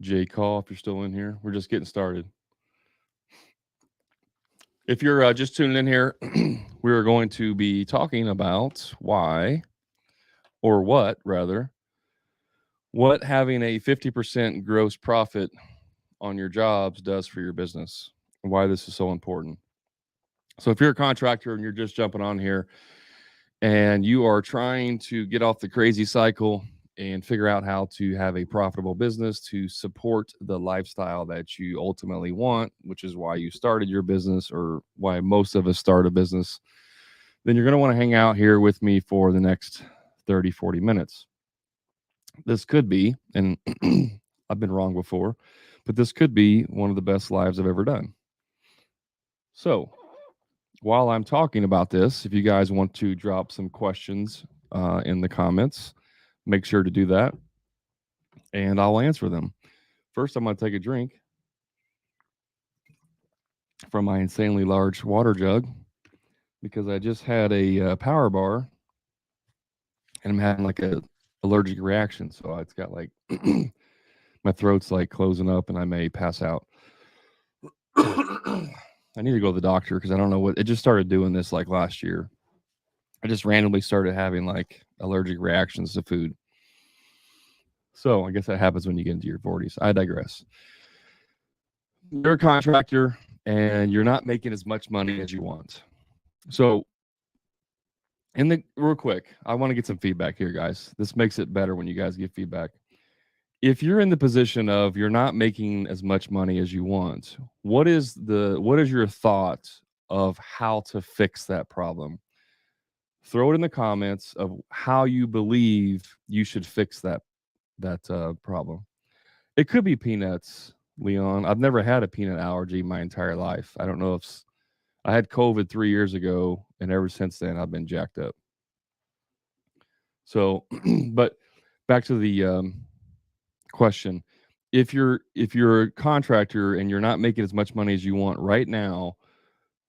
Jay Call, if you're still in here, we're just getting started. If you're just tuning in here, we're going to be talking about why, or what rather, what having a 50% gross profit on your jobs does for your business, and why this is so important. So, if you're a contractor and you're just jumping on here and you are trying to get off the crazy cycle and figure out how to have a profitable business to support the lifestyle that you ultimately want, which is why you started your business or why most of us start a business, then you're going to want to hang out here with me for the next 30, 40 minutes. This could be, and I've been wrong before, but this could be one of the best lives I've ever done. So, while I'm talking about this, if you guys want to drop some questions in the comments, make sure to do that and I'll answer them. First, I'm going to take a drink from my insanely large water jug because I just had a power bar and I'm having like a allergic reaction. So it's got like my throat's like closing up and I may pass out. I need to go to the doctor because I don't know what it just started doing this like last year. I just randomly started having like allergic reactions to food. So I guess that happens when you get into your 40s. I digress. You're a contractor and you're not making as much money as you want. So, in the real quick, I want to get some feedback here, guys. This makes it better when you guys give feedback. If you're in the position of you're not making as much money as you want, what is your thought of how to fix that problem? Throw it in the comments of how you believe you should fix that problem. It could be peanuts, Leon. I've never had a peanut allergy my entire life. I don't know if I had COVID 3 years ago, and ever since then I've been jacked up. So, but back to the question: if you're a contractor and you're not making as much money as you want right now,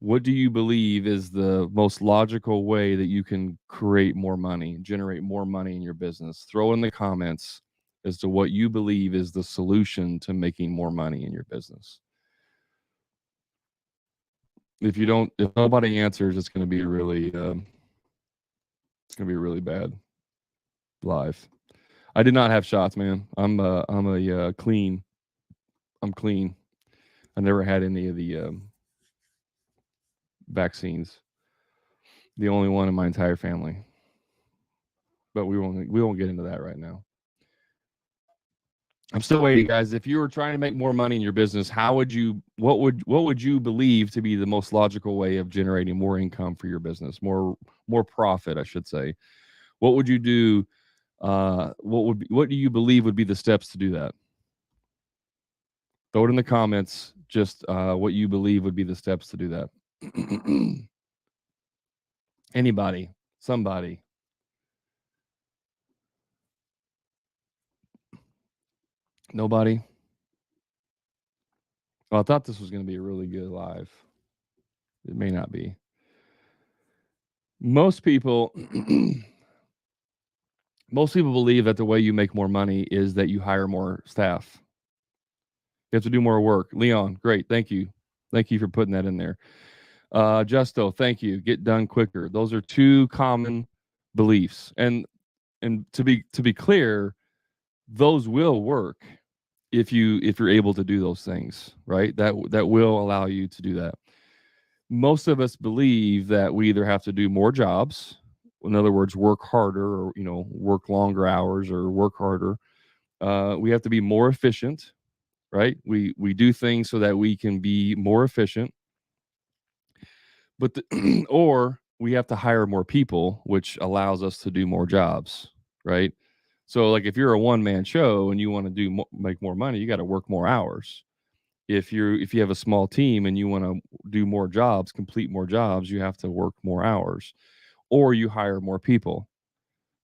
what do you believe is the most logical way that you can create more money, generate more money in your business? Throw in the comments as to what you believe is the solution to making more money in your business. If nobody answers, it's going to be really bad live. I did not have shots, man. I'm clean. I'm clean. I never had any of the vaccines. The only one in my entire family. But we won't get into that right now. I'm still waiting, guys. If you were trying to make more money in your business, what would you believe to be the most logical way of generating more income for your business, more profit, I should say? What would you do? What do you believe would be the steps to do that? Throw it in the comments. Just what you believe would be the steps to do that. Anybody, somebody. Nobody. Well, I thought this was going to be a really good live. It may not be. Most people, most people believe that the way you make more money is that you hire more staff. You have to do more work. Leon, great, thank you, for putting that in there. Justo, thank you. Get done quicker. Those are two common beliefs, and to be clear, those will work if you're able to do those things, right? That will allow you to do that. Most of us believe that we either have to do more jobs, in other words, work harder, or work longer hours or work harder. We have to be more efficient, right? We do things so that we can be more efficient, but or we have to hire more people, which allows us to do more jobs, right? So, like, if you're a one man show and you want to make more money, you got to work more hours. If you have a small team and you want to do more jobs, complete more jobs, you have to work more hours, or you hire more people,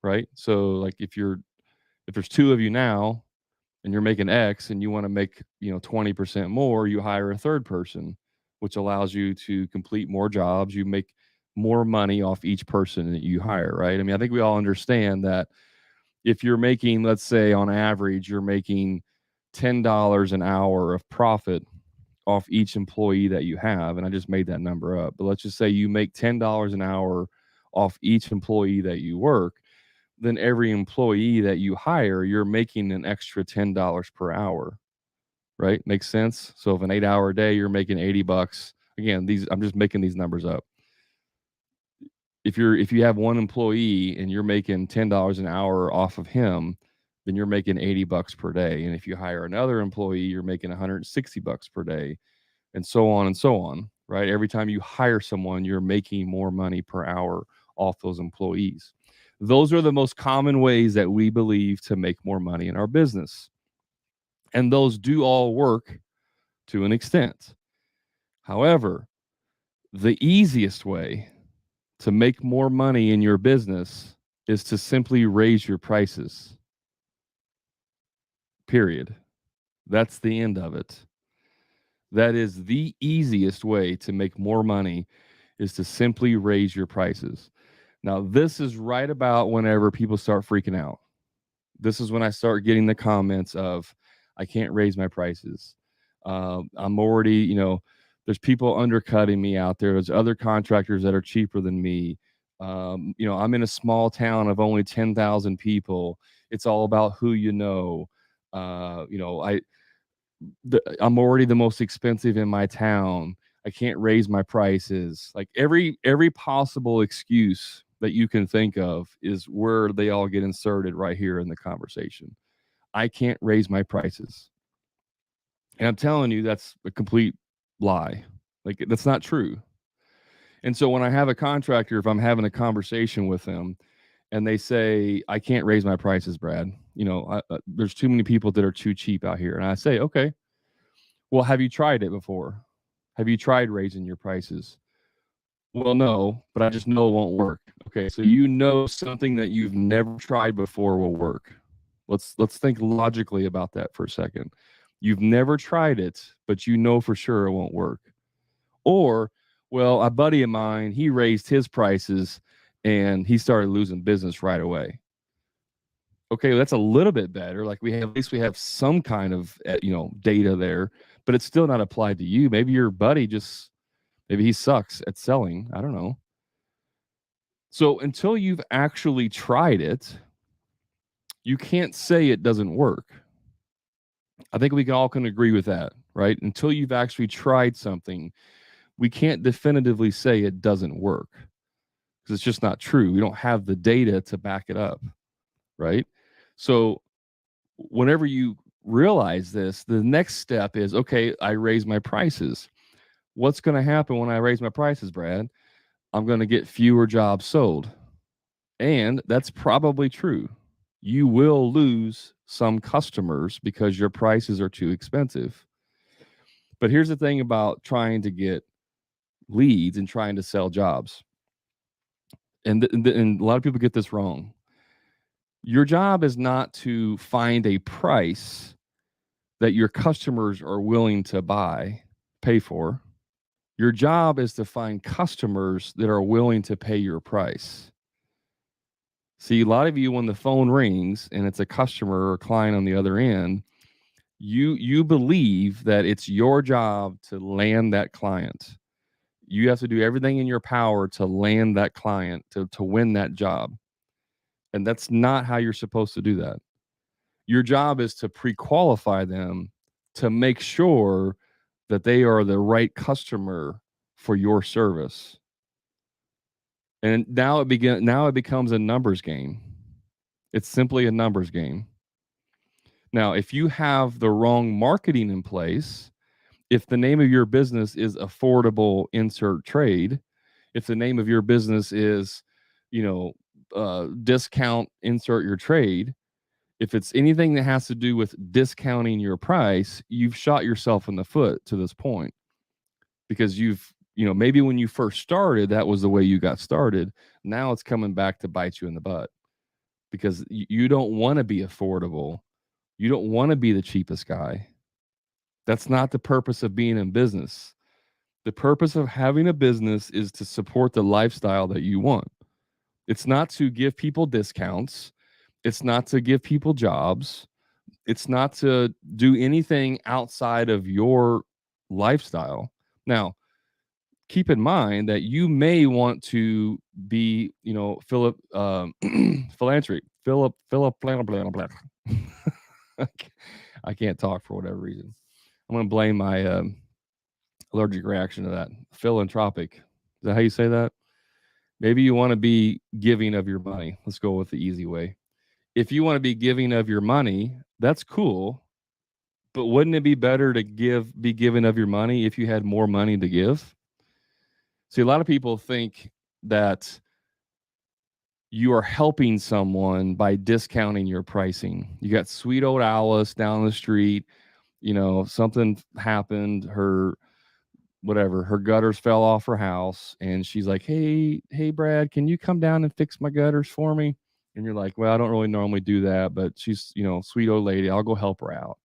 right? So, like, if there's two of you now and you're making X and you want to make 20% more, you hire a third person, which allows you to complete more jobs. You make more money off each person that you hire, right? I mean, I think we all understand that if you're making, let's say on average, you're making $10 an hour of profit off each employee that you have, and I just made that number up, but let's just say you make $10 an hour off each employee that you work, then every employee that you hire, you're making an extra $10 per hour, right? Makes sense? So if an 8-hour day, you're making $80. Again, I'm just making these numbers up. If you have one employee and you're making $10 an hour off of him, then you're making $80 per day. And if you hire another employee, you're making $160 per day, and so on, right? Every time you hire someone, you're making more money per hour off those employees. Those are the most common ways that we believe to make more money in our business. And those do all work to an extent. However, the easiest way to make more money in your business is to simply raise your prices. Period. That's the end of it. That is the easiest way to make more money, is to simply raise your prices. Now, this is right about whenever people start freaking out. This is when I start getting the comments of, I can't raise my prices. I'm already, there's people undercutting me out there. There's other contractors that are cheaper than me. I'm in a small town of only 10,000 people. It's all about who you know. I'm already the most expensive in my town. I can't raise my prices. Like every possible excuse that you can think of is where they all get inserted right here in the conversation. I can't raise my prices. And I'm telling you, that's a complete lie. Like, that's not true. And so when I have a contractor, if I'm having a conversation with them and they say, I can't raise my prices, Brad, there's too many people that are too cheap out here. And I say, okay, well, have you tried it before? Have you tried raising your prices? Well, no, but I just know it won't work. Okay, so something that you've never tried before will work. Let's think logically about that for a second. You've never tried it, but you know for sure it won't work. Or, well, a buddy of mine, he raised his prices and he started losing business right away. Okay, that's a little bit better. Like at least we have some kind of data there, but it's still not applied to you. Maybe your buddy maybe he sucks at selling. I don't know. So until you've actually tried it, you can't say it doesn't work. I think we all can agree with that, right? Until you've actually tried something, we can't definitively say it doesn't work, because it's just not true. We don't have the data to back it up, right? So whenever you realize this, the next step is, okay, I raise my prices. What's going to happen when I raise my prices, Brad? I'm going to get fewer jobs sold. And that's probably true. You will lose some customers because your prices are too expensive. But here's the thing about trying to get leads and trying to sell jobs. And a lot of people get this wrong. Your job is not to find a price that your customers are willing to pay for. Your job is to find customers that are willing to pay your price. See, a lot of you, when the phone rings and it's a customer or a client on the other end, you believe that it's your job to land that client. You have to do everything in your power to land that client, to win that job. And that's not how you're supposed to do that. Your job is to pre-qualify them to make sure that they are the right customer for your service. And now it becomes a numbers game. It's simply a numbers game. Now, if you have the wrong marketing in place, if the name of your business is affordable insert trade, if the name of your business is, discount insert your trade, if it's anything that has to do with discounting your price, you've shot yourself in the foot to this point, because maybe when you first started, that was the way you got started. Now it's coming back to bite you in the butt, because you don't want to be affordable. You don't want to be the cheapest guy. That's not the purpose of being in business. The purpose of having a business is to support the lifestyle that you want. It's not to give people discounts. It's not to give people jobs. It's not to do anything outside of your lifestyle. Now, keep in mind that you may want to be, Philip, philanthropy, Philip, blah, blah, blah. I can't talk for whatever reason. I'm going to blame my allergic reaction to that. Philanthropic. Is that how you say that? Maybe you want to be giving of your money. Let's go with the easy way. If you want to be giving of your money, that's cool. But wouldn't it be better to be given of your money if you had more money to give? See, a lot of people think that you are helping someone by discounting your pricing. You got sweet old Alice down the street, something happened, her gutters fell off her house, and she's like, hey Brad, can you come down and fix my gutters for me? And you're like, well, I don't really normally do that, but she's, sweet old lady, I'll go help her out.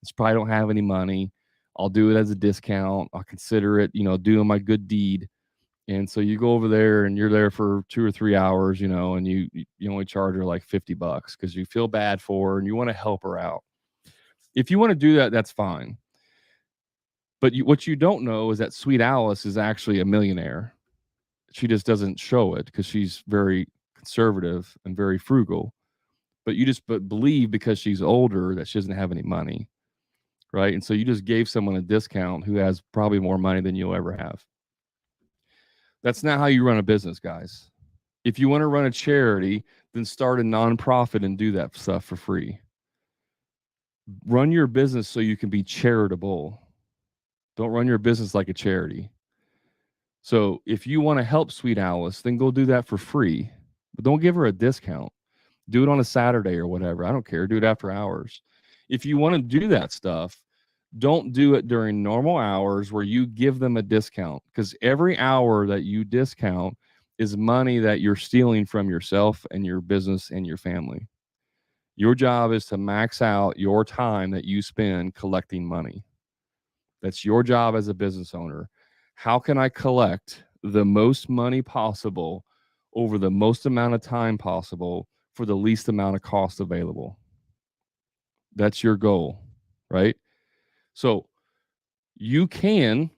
It's probably don't have any money. I'll do it as a discount. I'll consider it, doing my good deed. And so you go over there and you're there for 2 or 3 hours, and you only charge her like $50 because you feel bad for her and you want to help her out. If you want to do that, that's fine. But what you don't know is that Sweet Alice is actually a millionaire. She just doesn't show it because she's very conservative and very frugal. But you just believe because she's older that she doesn't have any money, right? And so you just gave someone a discount who has probably more money than you'll ever have. That's not how you run a business, guys. If you want to run a charity, then start a nonprofit and do that stuff for free. Run your business so you can be charitable. Don't run your business like a charity. So if you want to help Sweet Alice, then go do that for free. But don't give her a discount. Do it on a Saturday or whatever. I don't care. Do it after hours. If you want to do that stuff, don't do it during normal hours where you give them a discount, because every hour that you discount is money that you're stealing from yourself and your business and your family. Your job is to max out your time that you spend collecting money. That's your job as a business owner. How can I collect the most money possible over the most amount of time possible for the least amount of cost available? That's your goal, right? So you can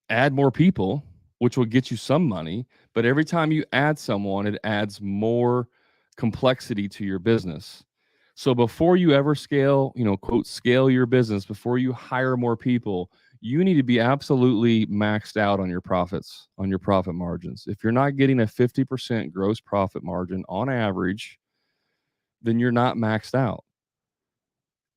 add more people, which will get you some money, but every time you add someone, it adds more complexity to your business. So before you ever scale, quote, scale your business, before you hire more people, you need to be absolutely maxed out on your profits, on your profit margins. If you're not getting a 50% gross profit margin on average, then you're not maxed out.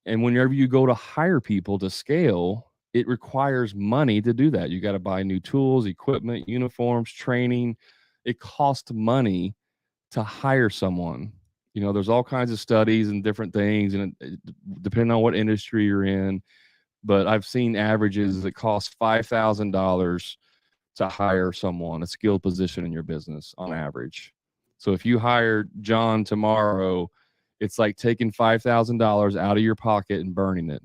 And whenever you go to hire people to scale, it requires money to do that. You got to buy new tools, equipment, uniforms, training. It costs money to hire someone. There's all kinds of studies and different things, and depending on what industry you're in. But I've seen averages that cost $5,000 to hire someone, a skilled position in your business on average. So if you hire John tomorrow, it's like taking $5,000 out of your pocket and burning it,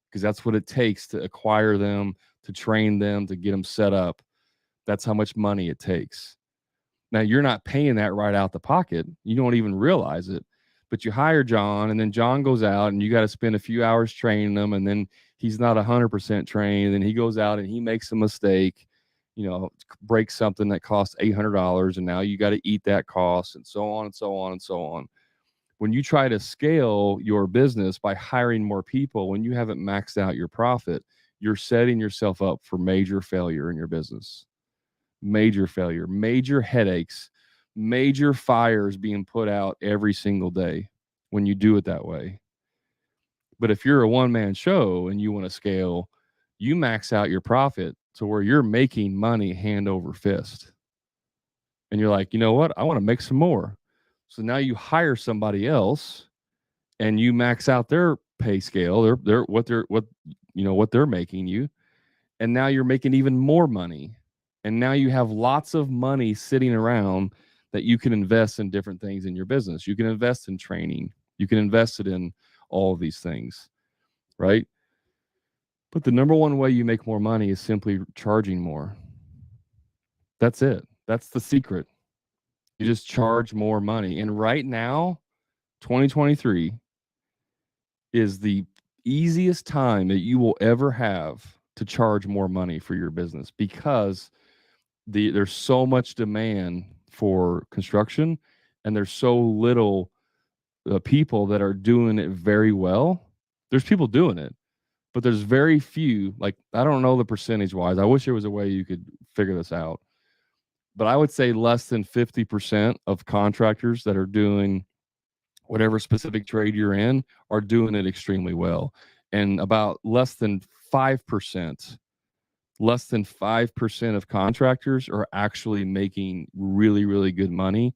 because that's what it takes to acquire them, to train them, to get them set up. That's how much money it takes. Now, you're not paying that right out the pocket. You don't even realize it. But you hire John, and then John goes out, and you got to spend a few hours training him, and then he's not 100% trained, and he goes out and he makes a mistake, breaks something that costs $800, and now you got to eat that cost, and so on and so on and so on. When you try to scale your business by hiring more people, when you haven't maxed out your profit, you're setting yourself up for major failure in your business. Major failure, major headaches, major fires being put out every single day when you do it that way. But if you're a one-man show and you want to scale, you max out your profit to where you're making money hand over fist. And you're like, you know what? I want to make some more. So now you hire somebody else and you max out their pay scale, what they're making you. And now you're making even more money. And now you have lots of money sitting around that you can invest in different things in your business. You can invest in training. You can invest it in all of these things, right? But the number one way you make more money is simply charging more. That's it. That's the secret. You just charge more money. And right now, 2023, is the easiest time that you will ever have to charge more money for your business, because there's so much demand for construction, and there's so little people that are doing it very well. There's people doing it, but there's very few. Like, I don't know the percentage wise. I wish there was a way you could figure this out, but I would say less than 50% of contractors that are doing whatever specific trade you're in are doing it extremely well. And about less than 5% of contractors are actually making really, really good money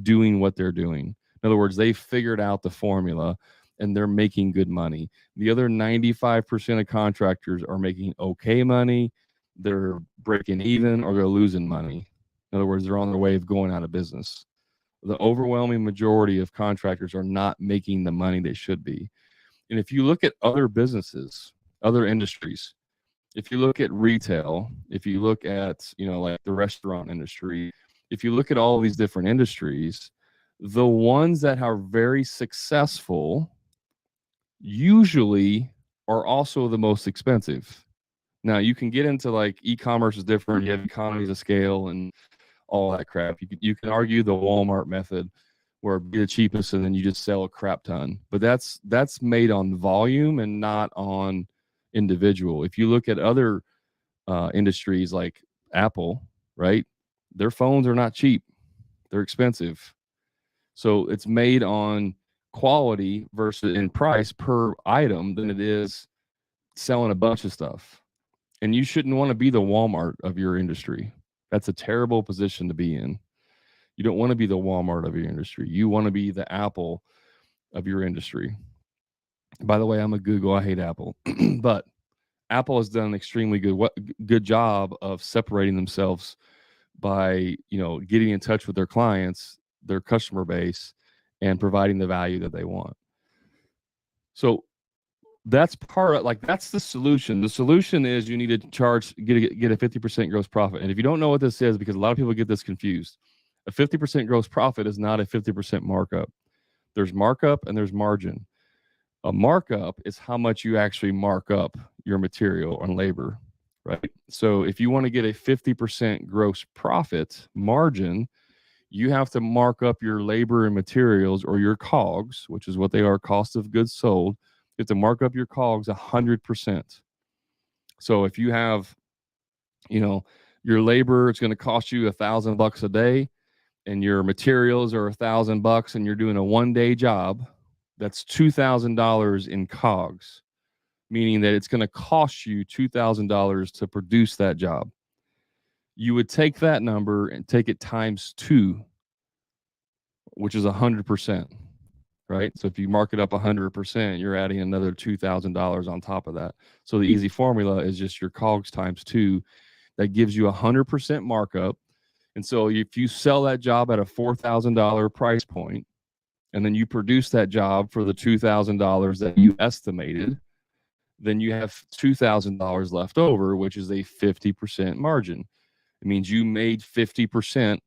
doing what they're doing. In other words, they figured out the formula and they're making good money. The other 95% of contractors are making okay money, they're breaking even, or they're losing money. In other words, they're on their way of going out of business. The overwhelming majority of contractors are not making the money they should be. And if you look at other businesses, other industries, if you look at retail, if you look at, like the restaurant industry, if you look at all of these different industries, the ones that are very successful usually are also the most expensive. Now, you can get into like e-commerce is different. You have economies of scale and all that crap. You can argue the Walmart method, where be the cheapest and then you just sell a crap ton. But that's made on volume and not on individual. If you look at other industries like Apple, right? Their phones are not cheap. They're expensive. So it's made on quality versus in price per item than it is selling a bunch of stuff. And you shouldn't want to be the Walmart of your industry. That's a terrible position to be in. You don't want to be the Walmart of your industry. You want to be the Apple of your industry. By the way, I'm a Google. I hate Apple, but Apple has done an extremely good job of separating themselves by getting in touch with their clients, their customer base, and providing the value that they want. So that's that's the solution. The solution is you need to get a 50% gross profit. And if you don't know what this is, because a lot of people get this confused, a 50% gross profit is not a 50% markup. There's markup and there's margin. A markup is how much you actually mark up your material and labor, right? So if you want to get a 50% gross profit margin, you have to mark up your labor and materials, or your COGS, which is what they are, cost of goods sold. You have to mark up your COGS 100%. So if you have, your labor, it's going to cost you $1,000 a day, and your materials are $1,000, and you're doing a 1-day job, that's $2,000 in COGS, meaning that it's going to cost you $2,000 to produce that job. You would take that number and take it times 2, which is 100%, right? So if you mark it up 100%, you're adding another $2,000 on top of that. So the easy formula is just your COGS times 2. That gives you 100% markup. And so if you sell that job at a $4,000 price point, and then you produce that job for the $2,000 that you estimated, then you have $2,000 left over, which is a 50% margin. It means you made 50%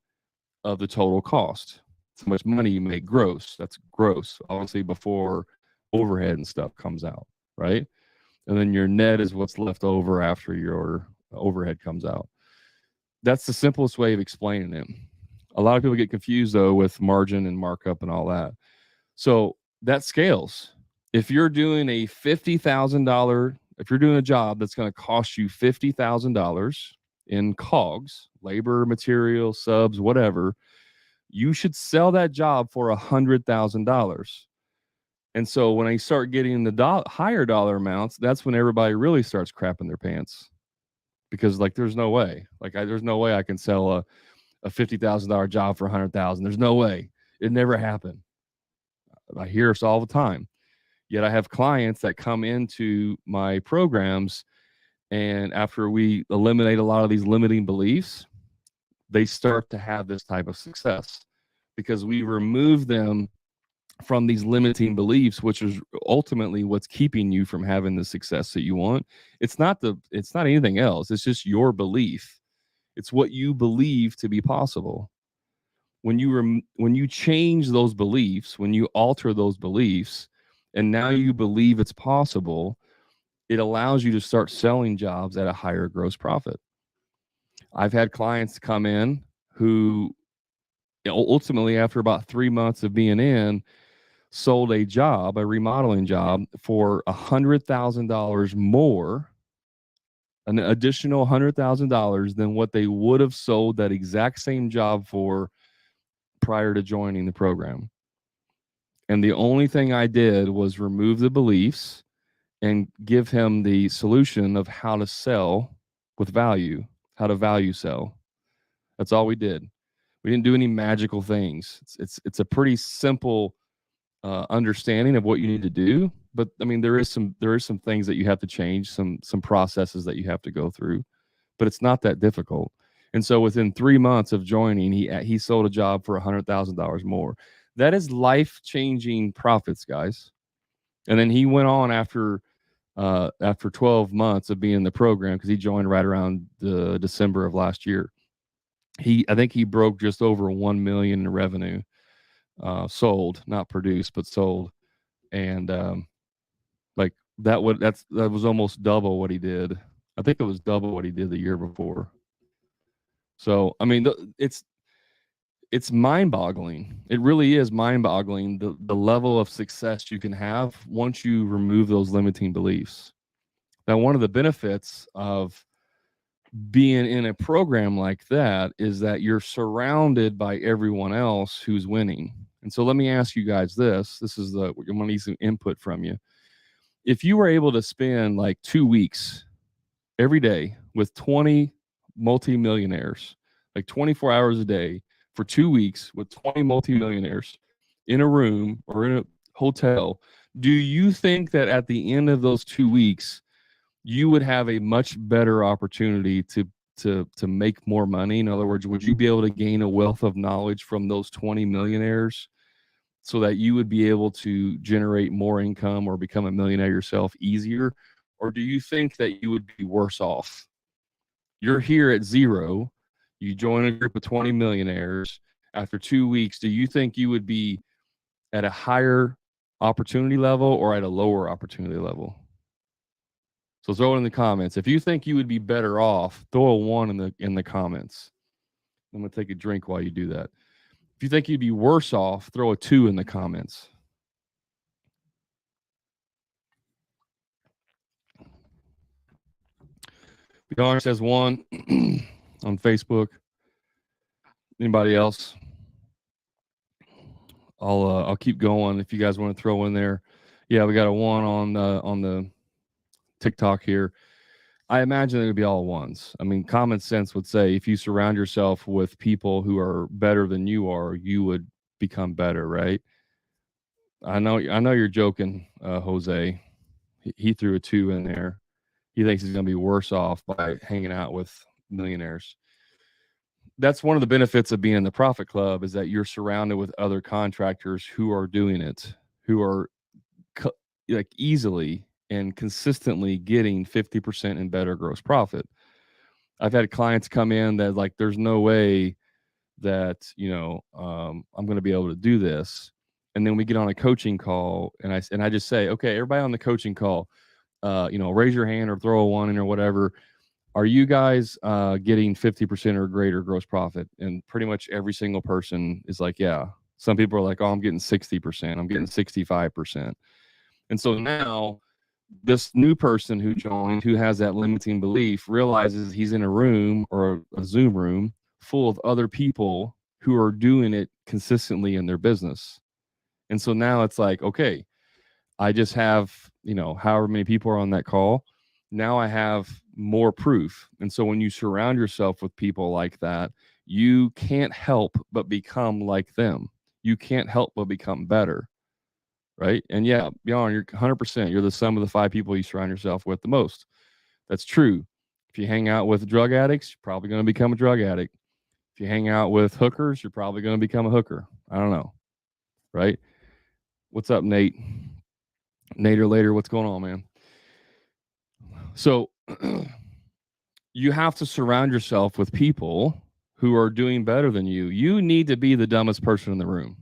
of the total cost. That's how much money you make gross. That's gross, obviously, before overhead and stuff comes out, right? And then your net is what's left over after your overhead comes out. That's the simplest way of explaining it. A lot of people get confused, though, with margin and markup and all that. So that scales. If you're doing a $50,000, if you're doing a job that's going to cost you $50,000 in COGS, labor, material, subs, whatever, you should sell that job for $100,000. And so when I start getting the higher dollar amounts, that's when everybody really starts crapping their pants, because there's no way, there's no way I can sell a $50,000 job for $100,000. There's no way. It never happened. I hear this all the time. Yet I have clients that come into my programs, and after we eliminate a lot of these limiting beliefs, they start to have this type of success, because we remove them from these limiting beliefs, which is ultimately what's keeping you from having the success that you want. It's not anything else. It's just your belief. It's what you believe to be possible. When you change those beliefs, when you alter those beliefs, and now you believe it's possible, it allows you to start selling jobs at a higher gross profit. I've had clients come in who ultimately, after about 3 months of being in, sold a job, a remodeling job, for $100,000 more, an additional $100,000 than what they would have sold that exact same job for prior to joining the program. And the only thing I did was remove the beliefs and give him the solution of how to sell with value, how to value sell. That's all we did. We didn't do any magical things. It's a pretty simple understanding of what you need to do. But I mean, there is some things that you have to change, some processes that you have to go through, but it's not that difficult. And so within 3 months of joining, he sold a job for $100,000 more. That is life changing profits, guys. And then he went on after 12 months of being in the program, because he joined right around the December of last year. I think he broke just over 1 million in revenue, sold, not produced, but sold. And like that was almost double what he did. I think it was double what he did the year before. So I mean, it's mind-boggling. It really is mind-boggling, the level of success you can have once you remove those limiting beliefs. Now, one of the benefits of being in a program like that is that you're surrounded by everyone else who's winning. And so let me ask you guys this. This is I'm going to need some input from you. If you were able to spend like 2 weeks every day with 20 multimillionaires, like 24 hours a day for 2 weeks with 20 multimillionaires in a room or in a hotel, do you think that at the end of those 2 weeks, you would have a much better opportunity to make more money? In other words, would you be able to gain a wealth of knowledge from those 20 millionaires so that you would be able to generate more income or become a millionaire yourself easier? Or do you think that you would be worse off? You're here at zero. You join a group of 20 millionaires. After 2 weeks, do you think you would be at a higher opportunity level or at a lower opportunity level? So throw it in the comments. If you think you would be better off, throw a 1 in the comments. I'm going to take a drink while you do that. If you think you'd be worse off, throw a 2 in the comments. Bjorn says 1 on Facebook. Anybody else? I'll keep going if you guys want to throw in there. Yeah, we got a 1 on the TikTok here. I imagine it would be all 1s. I mean, common sense would say if you surround yourself with people who are better than you are, you would become better, right? I know you're joking, Jose. He threw a 2 in there. He thinks he's going to be worse off by hanging out with millionaires. That's one of the benefits of being in the Profit Club, is that you're surrounded with other contractors who are doing it, who are like easily and consistently getting 50% and better gross profit. I've had clients come in that like, there's no way that, I'm going to be able to do this. And then we get on a coaching call and I just say, okay, everybody on the coaching call, raise your hand or throw a 1 in or whatever. Are you guys getting 50% or greater gross profit? And pretty much every single person is like, yeah. Some people are like, oh, I'm getting 60%. I'm getting 65%. And so now this new person who joined, who has that limiting belief, realizes he's in a room or a Zoom room full of other people who are doing it consistently in their business. And so now it's like, okay, I just have, however many people are on that call. Now I have more proof. And so when you surround yourself with people like that, you can't help but become like them. You can't help but become better. Right. And yeah, Bjorn, you're 100%. You're the sum of the 5 people you surround yourself with the most. That's true. If you hang out with drug addicts, you're probably going to become a drug addict. If you hang out with hookers, you're probably going to become a hooker. I don't know. Right. What's up, Nate? Nate or later, what's going on, man? So you have to surround yourself with people who are doing better than you. You need to be the dumbest person in the room.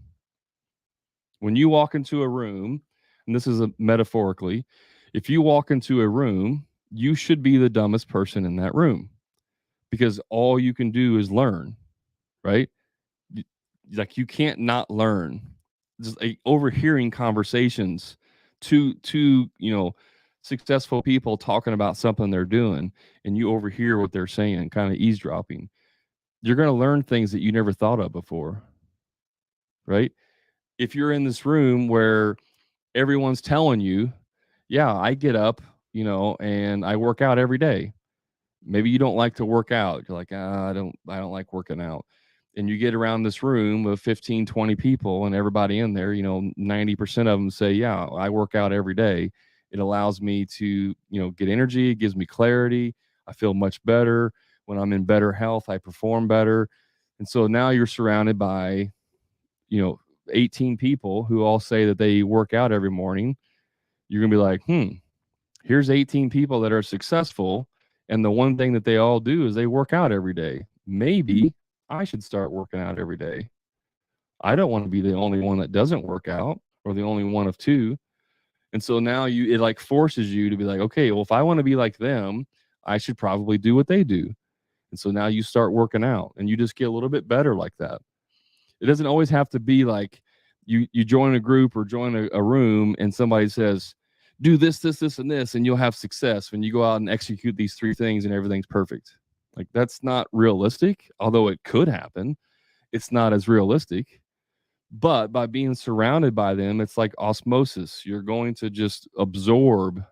When you walk into a room, and this is metaphorically, if you walk into a room, you should be the dumbest person in that room because all you can do is learn, right? Like you can't not learn. Just overhearing conversations, two successful people talking about something they're doing, and you overhear what they're saying, kind of eavesdropping. You're going to learn things that you never thought of before, right? If you're in this room where everyone's telling you, yeah, I get up, and I work out every day. Maybe you don't like to work out. You're like, I don't like working out. And you get around this room of 15, 20 people and everybody in there, 90% of them say, yeah, I work out every day. It allows me to, get energy. It gives me clarity. I feel much better. When I'm in better health, I perform better. And so now you're surrounded by, 18 people who all say that they work out every morning. You're going to be like, here's 18 people that are successful. And the one thing that they all do is they work out every day. Maybe I should start working out every day. I don't want to be the only one that doesn't work out or the only one of two. And so now it like forces you to be like, okay, well, if I want to be like them, I should probably do what they do. And so now you start working out and you just get a little bit better like that. It doesn't always have to be like you join a group or join a room and somebody says, do this, and this, and you'll have success when you go out and execute these three things and everything's perfect. Like that's not realistic, although it could happen. It's not as realistic. But by being surrounded by them, it's like osmosis. You're going to just absorb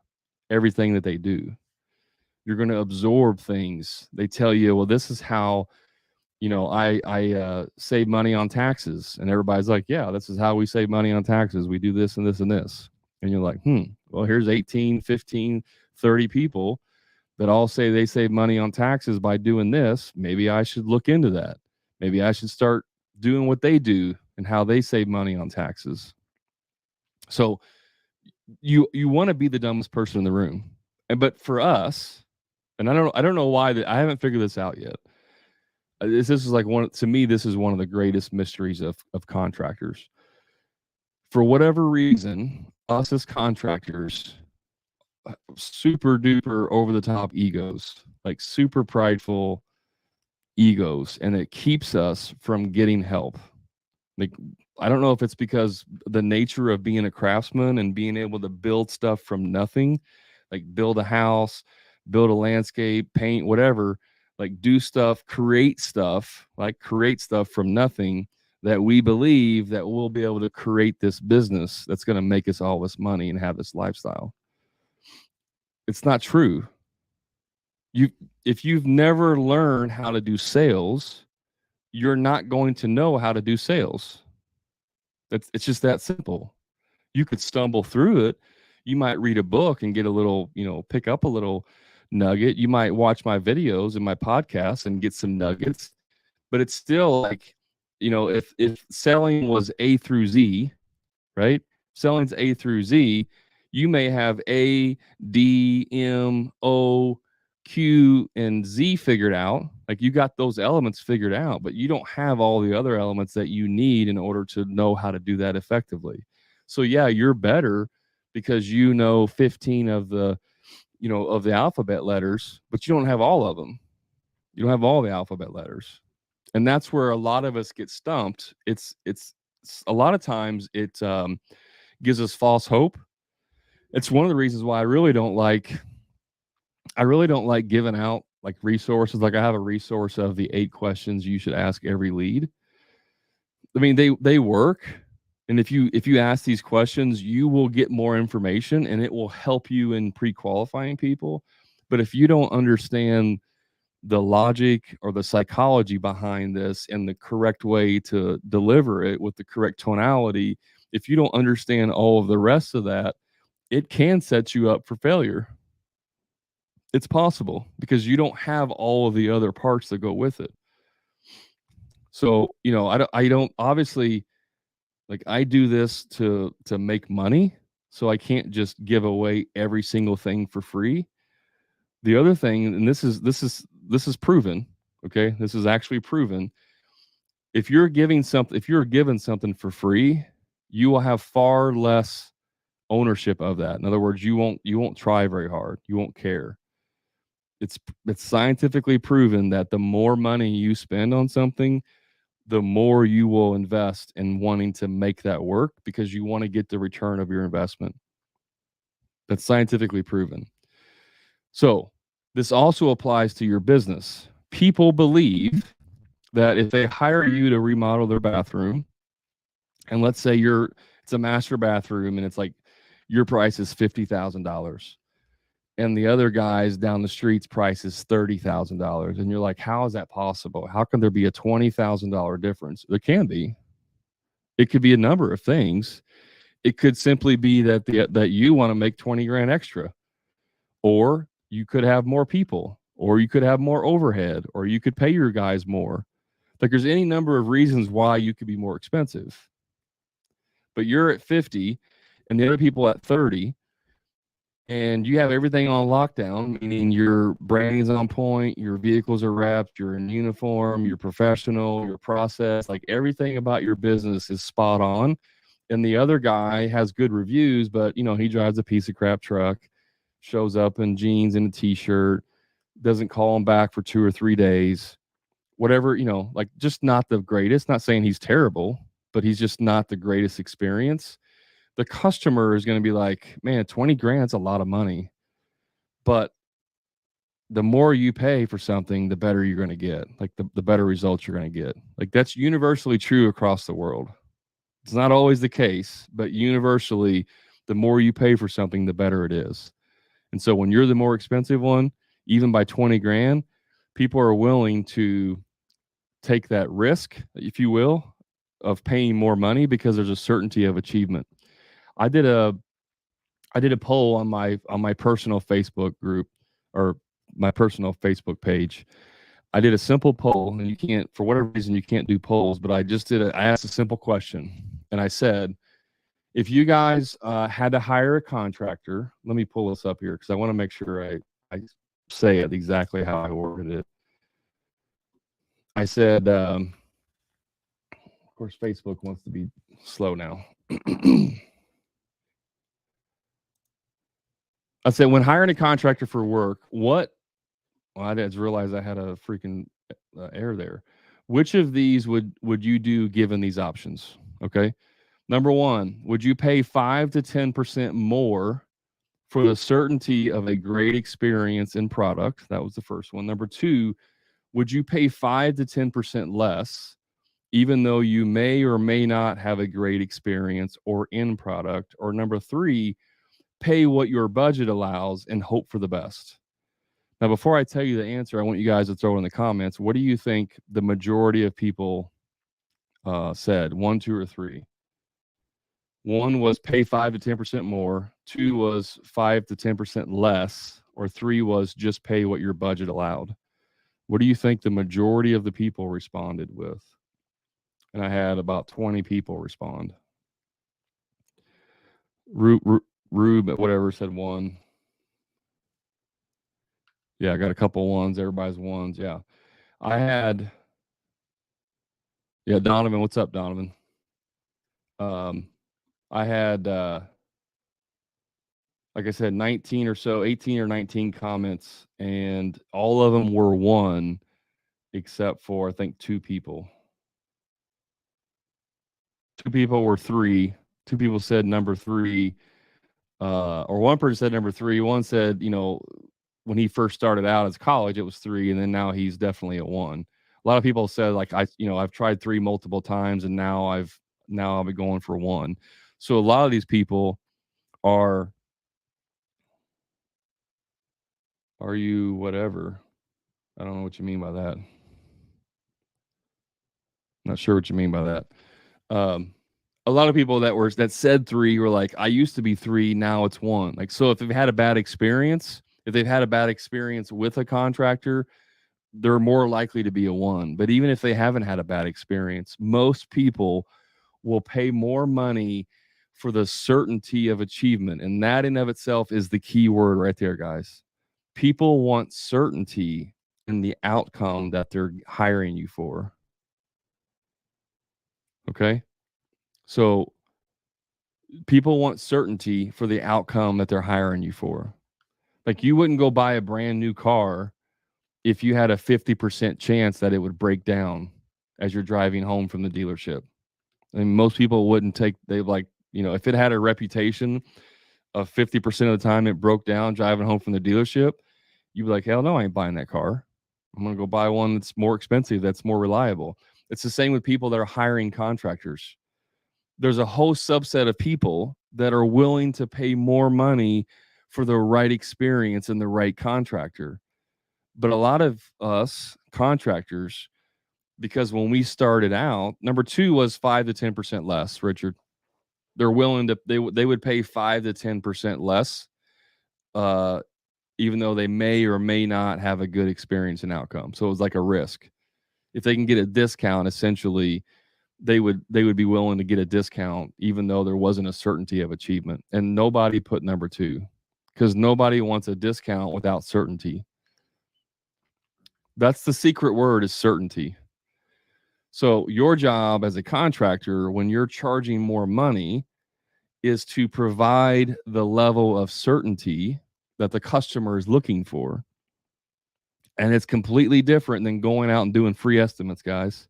everything that they do. You're going to absorb things. They tell you, well, this is how, I save money on taxes. And everybody's like, yeah, this is how we save money on taxes. We do this and this and this. And you're like, well, here's 18, 15, 30 people that all say they save money on taxes by doing this. Maybe I should look into that. Maybe I should start doing what they do and how they save money on taxes. So you want to be the dumbest person in the room. But for us, and I don't know why I haven't figured this out yet. This is like this is one of the greatest mysteries of contractors. For whatever reason, us as contractors, super duper over the top egos, like super prideful egos, and it keeps us from getting help. Like, I don't know if it's because the nature of being a craftsman and being able to build stuff from nothing, like build a house, build a landscape, paint, whatever, like do stuff, create stuff from nothing, that we believe that we'll be able to create this business that's going to make us all this money and have this lifestyle. It's not true. If you've never learned how to do sales, you're not going to know how to do sales. It's just that simple. You could stumble through it. You might read a book and get a little, pick up a little nugget. You might watch my videos and my podcasts and get some nuggets, but it's still like, if selling was A through Z, right? Selling's A through Z, you may have A, D, M, O, Q, and Z figured out. Like you got those elements figured out, but you don't have all the other elements that you need in order to know how to do that effectively. So yeah, you're better because 15 of the, of the alphabet letters, but you don't have all of them. You don't have all the alphabet letters. And that's where a lot of us get stumped. It's a lot of times it gives us false hope. It's one of the reasons why I really don't like giving out like resources. Like I have a resource of the 8 questions you should ask every lead. I mean, they work. And if you ask these questions, you will get more information and it will help you in pre-qualifying people. But if you don't understand the logic or the psychology behind this and the correct way to deliver it with the correct tonality, if you don't understand all of the rest of that, it can set you up for failure. It's possible because you don't have all of the other parts that go with it. So, I don't obviously, like, I do this to make money, so I can't just give away every single thing for free. The other thing, and this is proven, okay? This is actually proven. If you're given something for free, you will have far less ownership of that. In other words, you won't try very hard. You won't care. It's scientifically proven that the more money you spend on something, the more you will invest in wanting to make that work because you want to get the return of your investment. That's scientifically proven. So, this also applies to your business. People believe that if they hire you to remodel their bathroom, and let's say it's a master bathroom and it's like your price is $50,000 and the other guy's down the street's price is $30,000, and you're like, how is that possible? How can there be a $20,000 difference? There can be. It could be a number of things. It could simply be that you want to make 20 grand extra, or you could have more people, or you could have more overhead, or you could pay your guys more. Like there's any number of reasons why you could be more expensive. But you're at 50 and the other people at 30, and you have everything on lockdown, meaning your branding's on point, your vehicles are wrapped, you're in uniform, you're professional, your process, like everything about your business is spot on. And the other guy has good reviews, but he drives a piece of crap truck, shows up in jeans and a t-shirt, doesn't call him back for 2 or 3 days, whatever, like just not the greatest. Not saying he's terrible, but he's just not the greatest experience. The customer is going to be like, man, 20 grand's a lot of money. But the more you pay for something, the better you're going to get, like the better results you're going to get. Like that's universally true across the world. It's not always the case, but universally, the more you pay for something, the better it is. And so when you're the more expensive one, even by 20 grand, people are willing to take that risk, if you will, of paying more money because there's a certainty of achievement. I did a poll on my personal Facebook group, or my personal Facebook page. I did a simple poll, and you can't, for whatever reason, you can't do polls, but I asked a simple question, and I said, if you guys had to hire a contractor, let me pull this up here because I want to make sure I say it exactly how I worded it. I said, of course, Facebook wants to be slow now. I said, when hiring a contractor for work, well, I didn't realize I had a freaking error there. Which of these would you do given these options? Okay. Number one, would you pay 5 to 10% more for the certainty of a great experience in product? That was the first one. Number two, would you pay 5 to 10% less, even though you may or may not have a great experience or in product? Or number three, pay what your budget allows and hope for the best. Now, before I tell you the answer, I want you guys to throw in the comments. What do you think the majority of people said? 1, 2, or 3? 1 was pay 5 to 10% more. 2 was 5 to 10% less. Or 3 was just pay what your budget allowed. What do you think the majority of the people responded with? And I had about 20 people respond. Rube, whatever, said 1. Yeah, I got a couple ones. Everybody's ones. Yeah. Donovan, what's up, Donovan? I had, like I said, 19 or so, 18 or 19 comments, and all of them were 1, except for I think 2 people. 2 people were 3. 2 people said number 3, or one person said number 3. One said, when he first started out as college, it was 3, and then now he's definitely at 1. A lot of people said, like, I've tried 3 multiple times, and now I'll be going for 1. So a lot of these people are you whatever? I don't know what you mean by that. Not sure what you mean by that. A lot of people that said 3 were like, I used to be 3, now it's 1. Like, so if they've had a bad experience, with a contractor, they're more likely to be a 1. But even if they haven't had a bad experience, most people will pay more money for the certainty of achievement. And that in of itself is the key word right there, guys. People want certainty in the outcome that they're hiring you for. Okay? So People want certainty for the outcome that they're hiring you for. Like, you wouldn't go buy a brand new car if you had a 50% chance that it would break down as you're driving home from the dealership. And most people wouldn't take, they like, if it had a reputation of 50% of the time it broke down driving home from the dealership, you'd be like, hell no, I ain't buying that car. I'm going to go buy one that's more expensive, that's more reliable. It's the same with people that are hiring contractors. There's a whole subset of people that are willing to pay more money for the right experience and the right contractor. But a lot of us contractors, because when we started out, number two was 5 to 10% less, Richard. They're willing to, they would pay 5 to 10% less, even though they may or may not have a good experience and outcome. So it was like a risk. If they can get a discount, essentially, they would be willing to get a discount, even though there wasn't a certainty of achievement. And nobody put number two, because nobody wants a discount without certainty. That's the secret word, is certainty. So your job as a contractor, when you're charging more money, is to provide the level of certainty that the customer is looking for. And it's completely different than going out and doing free estimates, guys.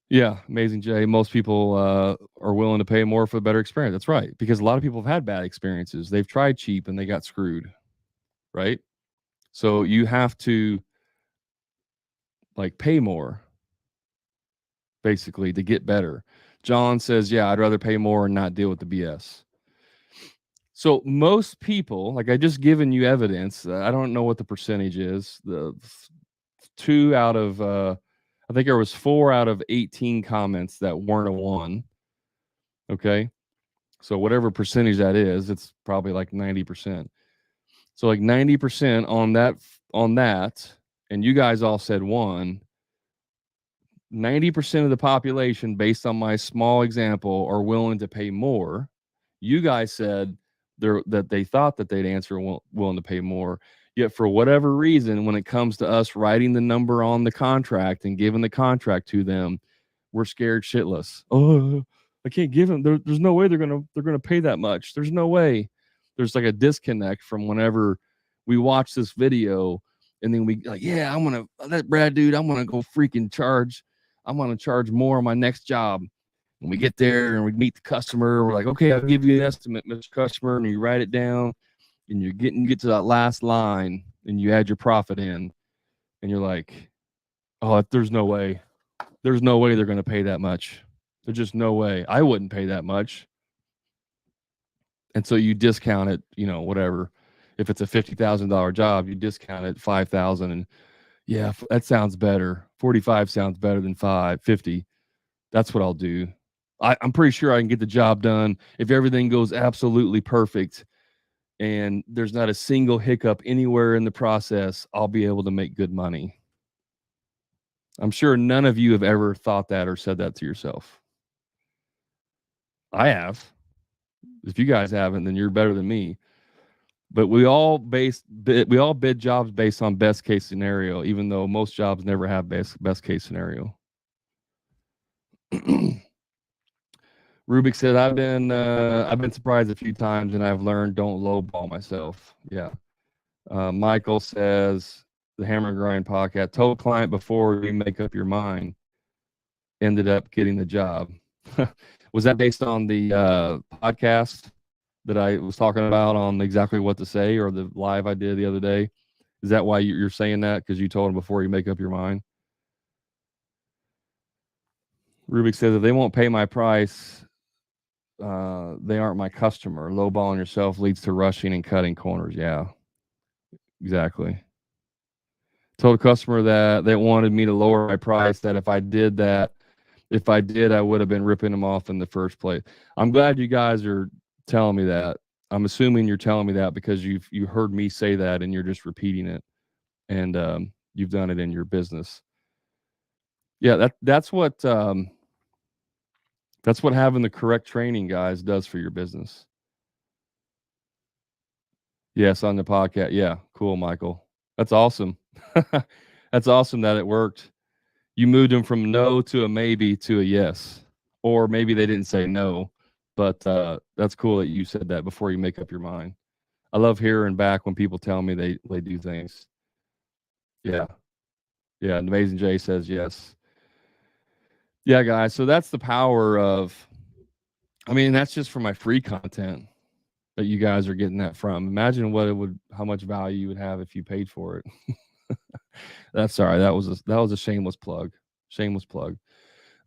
Yeah, amazing, Jay. Most people are willing to pay more for a better experience. That's right, because a lot of people have had bad experiences. They've tried cheap and they got screwed, right? So you have to like pay more, basically, to get better. John says, yeah, I'd rather pay more and not deal with the BS. So most people, like I just given you evidence, I don't know what the percentage is. The 2 out of, I think there was 4 out of 18 comments that weren't a 1. Okay. So whatever percentage that is, it's probably like 90%. So like 90% on that, and you guys all said 1. 90% of the population, based on my small example, are willing to pay more. You guys said that they thought that they'd answer willing to pay more. Yet for whatever reason, when it comes to us writing the number on the contract and giving the contract to them, we're scared shitless. Oh, I can't give them. There's no way they're gonna pay that much. There's no way. There's like a disconnect from whenever we watch this video and then we like, yeah, I'm gonna that Brad dude. I'm gonna go freaking charge. I'm gonna charge more on my next job. When we get there and we meet the customer, we're like, okay, I'll give you an estimate, Mr. Customer, and you write it down, and you get to that last line, and you add your profit in, and you're like, oh, there's no way. There's no way they're going to pay that much. There's just no way. I wouldn't pay that much. And so you discount it, whatever. If it's a $50,000 job, you discount it $5,000, and yeah, that sounds better. 45 sounds better than 50. That's what I'll do. I'm pretty sure I can get the job done if everything goes absolutely perfect and there's not a single hiccup anywhere in the process. I'll be able to make good money. I'm sure none of you have ever thought that or said that to yourself. I have. If you guys haven't, then you're better than me. But we all bid jobs based on best case scenario, even though most jobs never have best case scenario. Rubik said, I've been surprised a few times and I've learned don't lowball myself. Yeah. Michael says, the Hammer and Grind podcast, told client before you make up your mind, ended up getting the job. Was that based on the podcast that I was talking about on exactly what to say, or the live I did the other day? Is that why you're saying that? Because you told him before you make up your mind? Rubik says, if they won't pay my price, they aren't my customer. Lowballing yourself leads to rushing and cutting corners. Yeah, exactly. Told a customer that they wanted me to lower my price, that if I did, I would have been ripping them off in the first place. I'm glad you guys are telling me that. I'm assuming you're telling me that because you heard me say that and you're just repeating it, and you've done it in your business. Yeah, that's what having the correct training, guys, does for your business. Yes, on the podcast. Yeah, cool, Michael. That's awesome. That's awesome that it worked. You moved them from no to a maybe to a yes, or maybe they didn't say no. But that's cool that you said that before you make up your mind. I love hearing back when people tell me they do things. Yeah. Yeah. And Amazing Jay says yes. Yeah, guys. So that's the power of, I mean, that's just for my free content that you guys are getting that from. Imagine how much value you would have if you paid for it. That's sorry. That was a shameless plug. Shameless plug.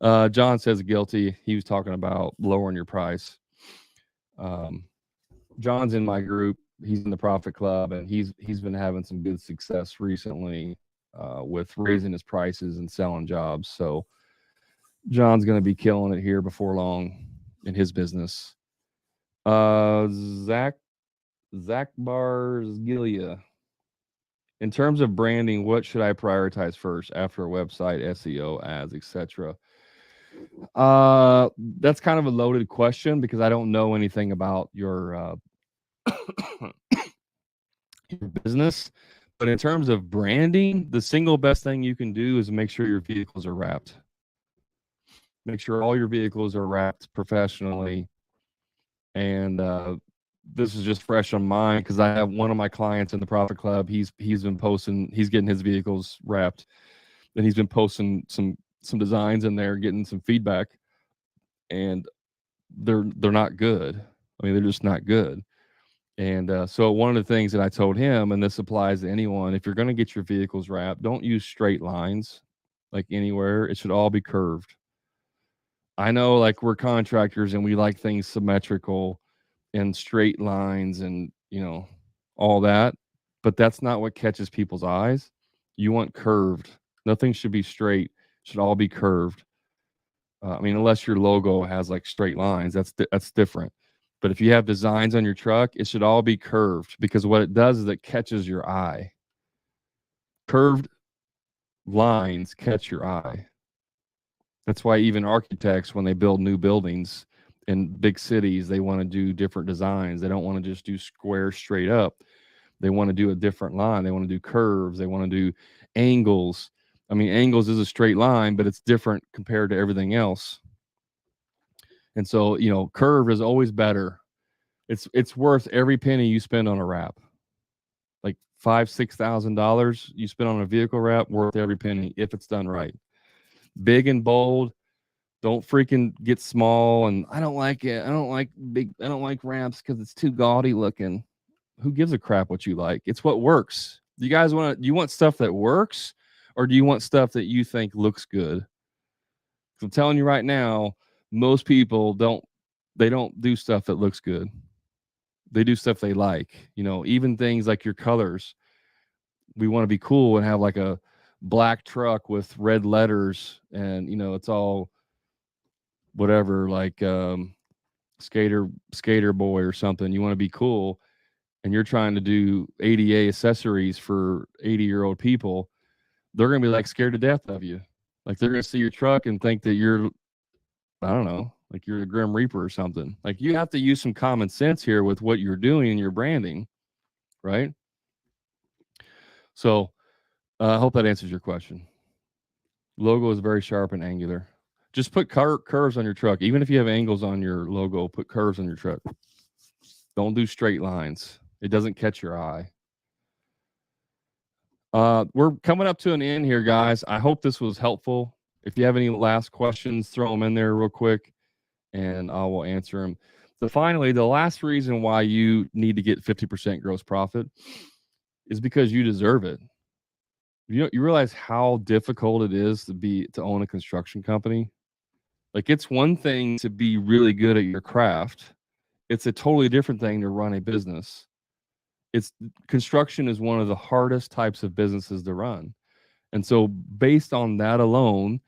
John says guilty. He was talking about lowering your price. John's in my group. He's in the Profit Club, and he's been having some good success recently with raising his prices and selling jobs. So John's going to be killing it here before long in his business. Zach Barsgilia. In terms of branding, what should I prioritize first after a website, SEO, ads, etc.? That's kind of a loaded question because I don't know anything about your your business. But in terms of branding, the single best thing you can do is make sure your vehicles are wrapped. Make sure all your vehicles are wrapped professionally. And this is just fresh on mine because I have one of my clients in the Profit Club. He's been posting. He's getting his vehicles wrapped, and he's been posting some designs in there, getting some feedback, and they're not good. I mean, they're just not good. And so one of the things that I told him, and this applies to anyone, if you're going to get your vehicles wrapped, don't use straight lines like anywhere. It should all be curved. I know like we're contractors and we like things symmetrical and straight lines and, all that, but that's not what catches people's eyes. You want curved. Nothing should be straight. It should all be curved. I mean, unless your logo has like straight lines, that's different. But if you have designs on your truck, it should all be curved because what it does is it catches your eye. Curved lines catch your eye. That's why even architects, when they build new buildings in big cities, they want to do different designs. They don't want to just do square straight up. They want to do a different line. They want to do curves. They want to do angles. I mean, angles is a straight line, but it's different compared to everything else. And so, curve is always better. It's worth every penny you spend on a wrap. Like $5,000-$6,000 you spend on a vehicle wrap, worth every penny if it's done right. Big and bold. Don't freaking get small. And I don't like it. I don't like wraps because it's too gaudy looking. Who gives a crap what you like? It's what works. Do you want stuff that works, or do you want stuff that you think looks good? I'm telling you right now, most people don't do stuff that looks good. They do stuff they like, even things like your colors. We want to be cool and have like a black truck with red letters and, it's all whatever, like skater boy or something. You want to be cool and you're trying to do ADA accessories for 80-year-old people. They're going to be like scared to death of you. Like they're going to see your truck and think that you're, I don't know, like you're the Grim Reaper or something. Like you have to use some common sense here with what you're doing in your branding, right? So I hope that answers your question. Logo is very sharp and angular. Just put curves on your truck. Even if you have angles on your logo, put curves on your truck. Don't do straight lines. It doesn't catch your eye. We're coming up to an end here, guys. I hope this was helpful. If you have any last questions, throw them in there real quick, and I will answer them. So finally, the last reason why you need to get 50% gross profit is because you deserve it. You realize how difficult it is to own a construction company? Like it's one thing to be really good at your craft. It's a totally different thing to run a business. Construction is one of the hardest types of businesses to run. And so based on that alone,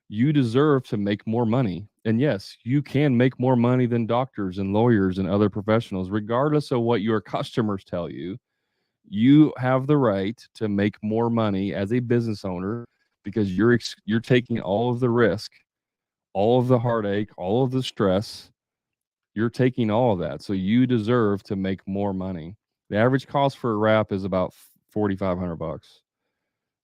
you deserve to make more money. And yes, you can make more money than doctors and lawyers and other professionals, regardless of what your customers tell you. You have the right to make more money as a business owner because you're taking all of the risk, all of the heartache, all of the stress. You're taking all of that. So you deserve to make more money. The average cost for a wrap is about $4,500.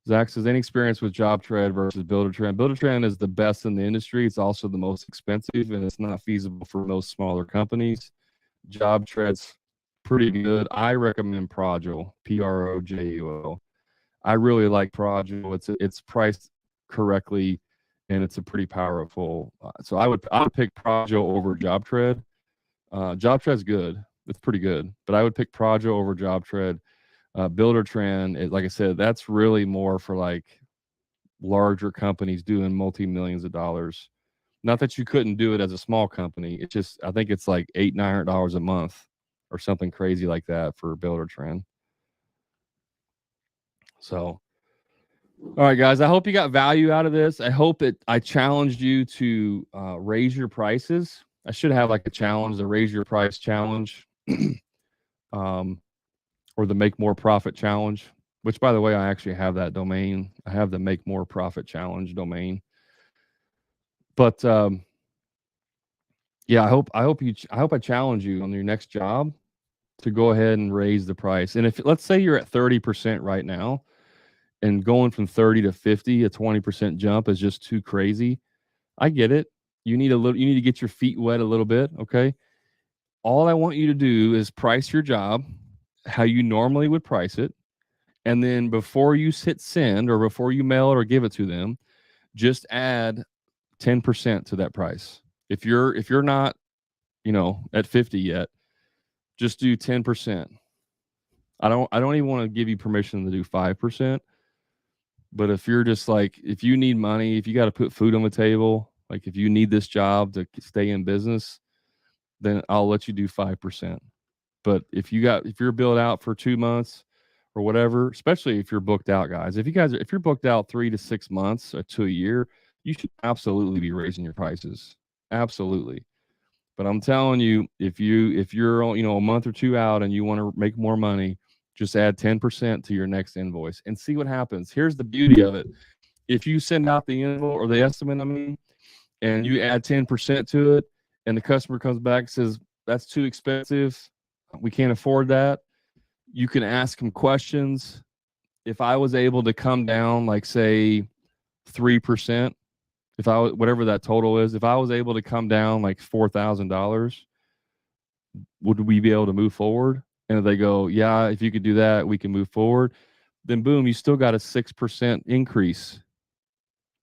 Zach says, any experience with JobTread versus Buildertrend? Buildertrend is the best in the industry. It's also the most expensive, and it's not feasible for most smaller companies. JobTread's pretty good. I recommend Projul, Projul. I really like Projul. It's priced correctly, and it's a pretty powerful. So I would pick Projul over JobTread. JobTread's good. It's pretty good, but I would pick Projul over JobTread. Buildertrend, like I said, that's really more for like larger companies doing multi-millions of dollars. Not that you couldn't do it as a small company. It's just, I think it's like $800-900 a month or something crazy like that for Buildertrend. So, all right, guys, I hope you got value out of this. I hope I challenged you to raise your prices. I should have like a challenge, the raise your price challenge. Or the make more profit challenge, which by the way, I actually have that domain. I have the make more profit challenge domain. But yeah, I hope I challenge you on your next job to go ahead and raise the price. And if let's say you're at 30% right now, and going from 30 to 50, a 20% jump is just too crazy. I get it. You need to get your feet wet a little bit, okay? All I want you to do is price your job how you normally would price it. And then before you hit send or before you mail it or give it to them, just add 10% to that price. If you're not, at 50 yet, just do 10%. I don't even want to give you permission to do 5%. But if you're just like, if you need money, if you got to put food on the table, like if you need this job to stay in business, then I'll let you do 5%. But if you're billed out for 2 months or whatever, especially if you're booked out, guys, if you're booked out 3 to 6 months to a year, you should absolutely be raising your prices. Absolutely. But I'm telling you, if you're a month or two out and you want to make more money, just add 10% to your next invoice and see what happens. Here's the beauty of it. If you send out the invoice or the estimate, and you add 10% to it, and the customer comes back and says, that's too expensive, we can't afford that, you can ask them questions. If I was able to come down, like say 3%, whatever that total is, if I was able to come down like $4,000, would we be able to move forward? And if they go, yeah, if you could do that, we can move forward. Then boom, you still got a 6% increase.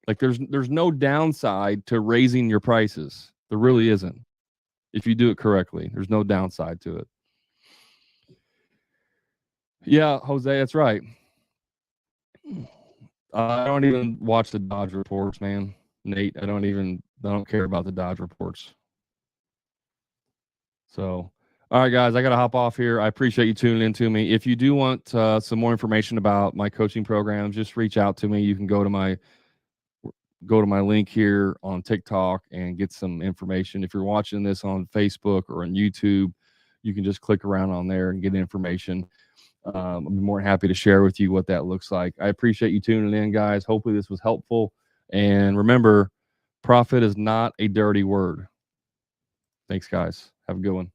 Like there's no downside to raising your prices. There really isn't. If you do it correctly, there's no downside to it. Yeah, Jose, that's right. I don't even watch the Dodge reports, man. Nate, I don't care about the Dodge reports. So, all right, guys, I got to hop off here. I appreciate you tuning in to me. If you do want some more information about my coaching programs, just reach out to me. You can go to my link here on TikTok and get some information. If you're watching this on Facebook or on YouTube, you can just click around on there and get information. I'll be more than happy to share with you what that looks like. I appreciate you tuning in, guys. Hopefully this was helpful. And remember, profit is not a dirty word. Thanks, guys. Have a good one.